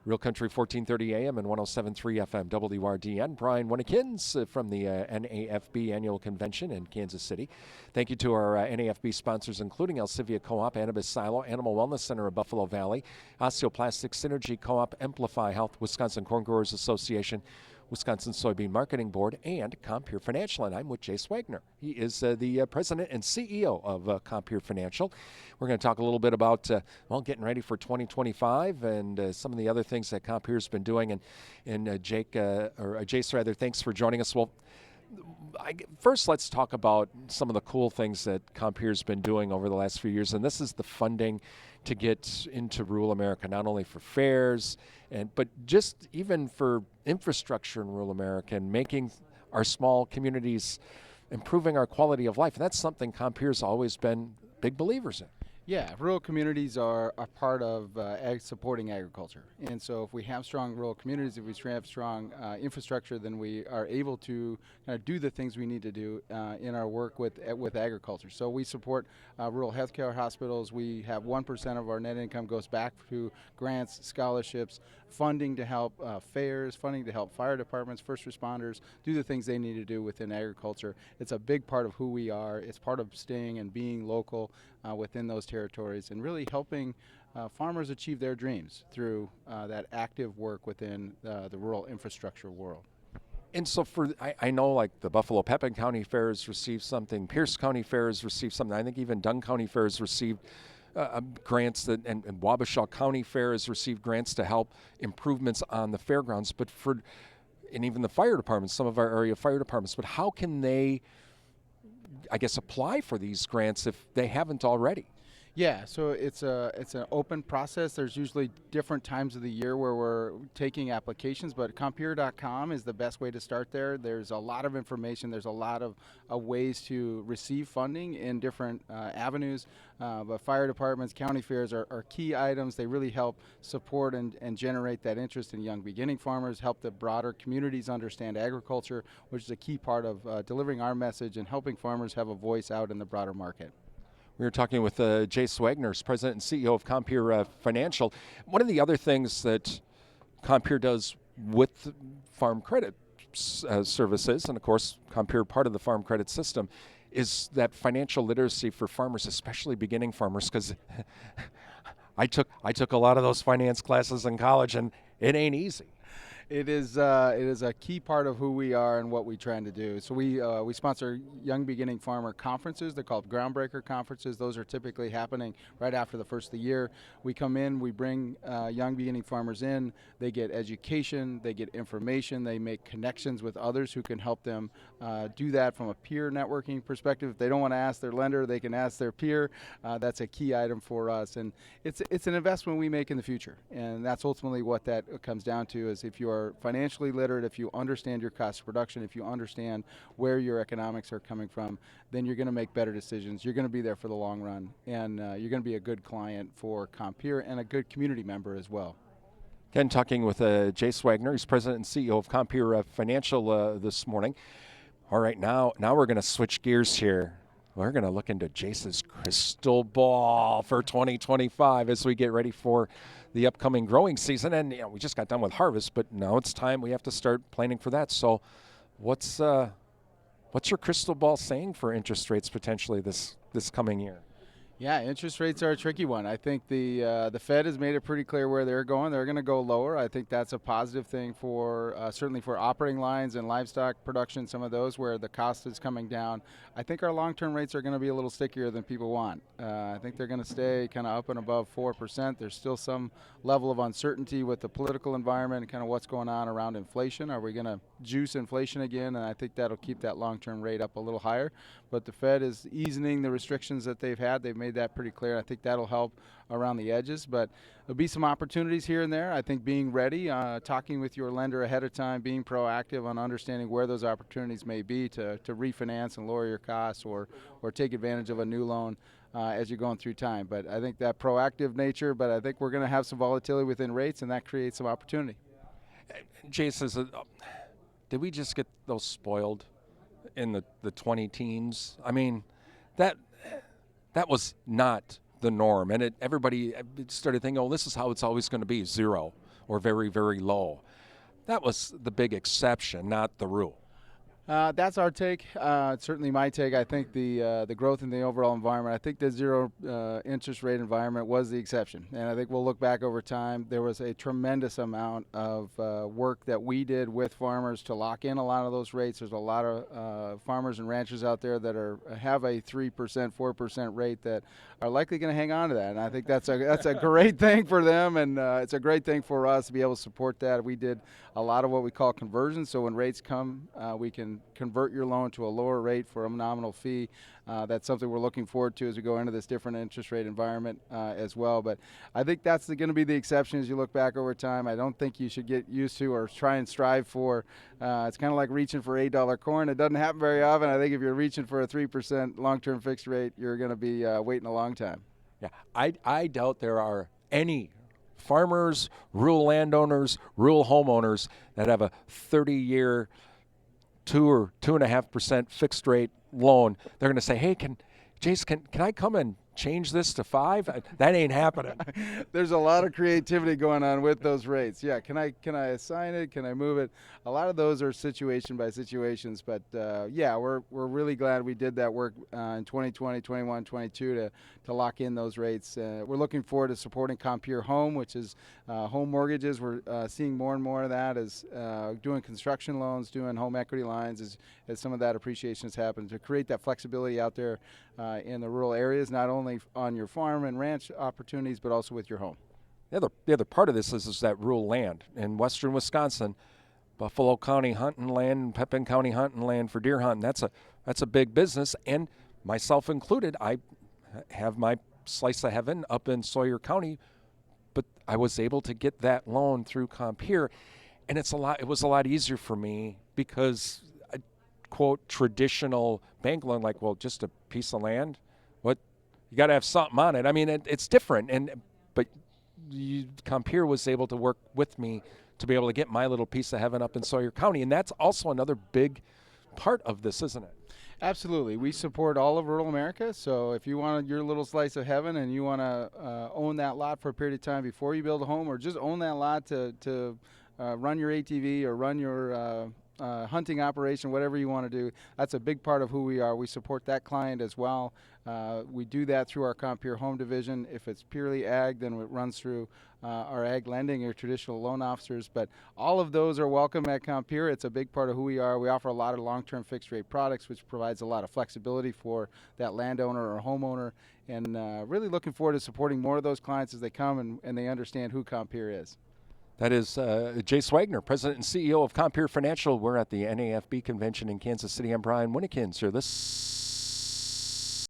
Real Country 1430 AM and 107.3 FM WRDN. Brian Winnekins from the NAFB Annual Convention in Kansas City. Thank you to our NAFB sponsors, including Alcivia Co-op, Annabis Silo, Animal Wellness Center of Buffalo Valley, Osteoplastic Synergy Co-op, Amplify Health, Wisconsin Corn Growers Association, Wisconsin Soybean Marketing Board, and Compeer Financial. And I'm with Jase Wagner. He is the president and CEO of Compeer Financial. We're going to talk a little bit about, getting ready for 2025 and some of the other things that Compeer's been doing. And Jase, thanks for joining us. Well, first, let's talk about some of the cool things that Compeer's been doing over the last few years, and this is the funding to get into rural America, not only for fairs, but just even for infrastructure in rural America and making our small communities, improving our quality of life. And that's something Compeer's always been big believers in. Yeah, rural communities are a part of supporting agriculture. And so if we have strong rural communities, if we have strong infrastructure, then we are able to do the things we need to do in our work with agriculture. So we support rural healthcare hospitals. We have 1% of our net income goes back to grants, scholarships, funding to help fairs, funding to help fire departments, first responders, do the things they need to do within agriculture. It's a big part of who we are. It's part of staying and being local within those territories and really helping farmers achieve their dreams through that active work within the rural infrastructure world. And so I know like the Buffalo Pepin County Fair has received something, Pierce County Fair has received something, I think even Dunn County Fair has received grants, and Wabasha County Fair has received grants to help improvements on the fairgrounds, and even the fire departments, some of our area fire departments, but how can they, I guess, apply for these grants if they haven't already? Yeah, so it's an open process. There's usually different times of the year where we're taking applications, but Compeer.com is the best way to start there. There's a lot of information. There's a lot of ways to receive funding in different avenues, but fire departments, county fairs are key items. They really help support and generate that interest in young beginning farmers, help the broader communities understand agriculture, which is a key part of delivering our message and helping farmers have a voice out in the broader market. We were talking with Jase Wagner, President and CEO of Compeer Financial. One of the other things that Compeer does with farm credit services, and of course Compeer part of the farm credit system, is that financial literacy for farmers, especially beginning farmers, because I took a lot of those finance classes in college, and it ain't easy. It is a key part of who we are and what we're trying to do. So we sponsor young beginning farmer conferences. They're called groundbreaker conferences. Those are typically happening right after the first of the year. We come in, we bring young beginning farmers in. They get education, they get information, they make connections with others who can help them do that from a peer networking perspective. If they don't want to ask their lender, they can ask their peer. That's a key item for us, and it's an investment we make in the future. And that's ultimately what that comes down to, is if you are financially literate, if you understand your cost of production, if you understand where your economics are coming from, then you're going to make better decisions. You're going to be there for the long run, and you're going to be a good client for Compeer and a good community member as well. Again, talking with Jase Wagner. He's president and CEO of Compeer Financial this morning. All right, now we're going to switch gears here. We're going to look into Jase's crystal ball for 2025 as we get ready for the upcoming growing season. And we just got done with harvest, but now it's time we have to start planning for that. So what's your crystal ball saying for interest rates potentially this coming year? Yeah, interest rates are a tricky one. I think the Fed has made it pretty clear where they're going. They're going to go lower. I think that's a positive thing for certainly for operating lines and livestock production, some of those where the cost is coming down. I think our long-term rates are going to be a little stickier than people want. I think they're going to stay kind of up and above 4%. There's still some level of uncertainty with the political environment and kind of what's going on around inflation. Are we going to juice inflation again? And I think that'll keep that long-term rate up a little higher. But the Fed is easing the restrictions that they've had. They've made that pretty clear. I think that'll help around the edges, but there'll be some opportunities here and there. I think being ready, talking with your lender ahead of time, being proactive on understanding where those opportunities may be to refinance and lower your costs or take advantage of a new loan as you're going through time. But I think that proactive nature, but I think we're going to have some volatility within rates, and that creates some opportunity. Jase, did we just get those spoiled in the 20 teens? I mean, that was not the norm, and everybody started thinking, oh, this is how it's always going to be, 0. or very, very low. That was the big exception, not the rule. That's our take. It's certainly my take. I think the growth in the overall environment, I think the zero interest rate environment was the exception. And I think we'll look back over time. There was a tremendous amount of work that we did with farmers to lock in a lot of those rates. There's a lot of farmers and ranchers out there that have a 3%, 4% rate that are likely going to hang on to that. And I think that's a great thing for them, and it's a great thing for us to be able to support that. We did a lot of what we call conversions. So when rates come, we can convert your loan to a lower rate for a nominal fee. That's something we're looking forward to as we go into this different interest rate environment as well. But I think that's going to be the exception as you look back over time. I don't think you should get used to or try and strive for. It's kind of like reaching for $8 corn. It doesn't happen very often. I think if you're reaching for a 3% long-term fixed rate, you're going to be waiting a long time. Yeah, I doubt there are any farmers, rural landowners, rural homeowners that have a 30-year 2 or 2.5% fixed rate loan. They're going to say, "Hey, Jase, can I come and change this to 5?" That ain't happening. There's a lot of creativity going on with those rates. Yeah, can I assign it? Can I move it? A lot of those are situation by situations, but yeah, we're really glad we did that work in 2020, 21, 22 to lock in those rates. We're looking forward to supporting Compeer Home, which is home mortgages. We're seeing more and more of that as doing construction loans, doing home equity lines as some of that appreciation has happened, to create that flexibility out there in the rural areas, not only on your farm and ranch opportunities, but also with your home. The other part of this is that rural land. In western Wisconsin, Buffalo County hunting land and Pepin County hunting land for deer hunting, that's a big business, and myself included. I have my slice of heaven up in Sawyer County, but I was able to get that loan through Compeer, and it was a lot easier for me because quote traditional bank loan, like, well, just a piece of land, what, you got to have something on it. I mean, it's different, but Compeer was able to work with me to be able to get my little piece of heaven up in Sawyer County, and that's also another big part of this, isn't it? Absolutely. We support all of rural America, so if you want your little slice of heaven and you want to own that lot for a period of time before you build a home, or just own that lot to run your ATV or run your hunting operation, whatever you want to do, that's a big part of who we are. We support that client as well. We do that through our Compeer Home division. If it's purely ag, then it runs through our ag lending or traditional loan officers. But all of those are welcome at Compeer. It's a big part of who we are. We offer a lot of long-term fixed rate products, which provides a lot of flexibility for that landowner or homeowner. And really looking forward to supporting more of those clients as they come and they understand who Compeer is. That is Jase Wagner, President and CEO of Compeer Financial. We're at the NAFB convention in Kansas City. I'm Brian Winnekins here. This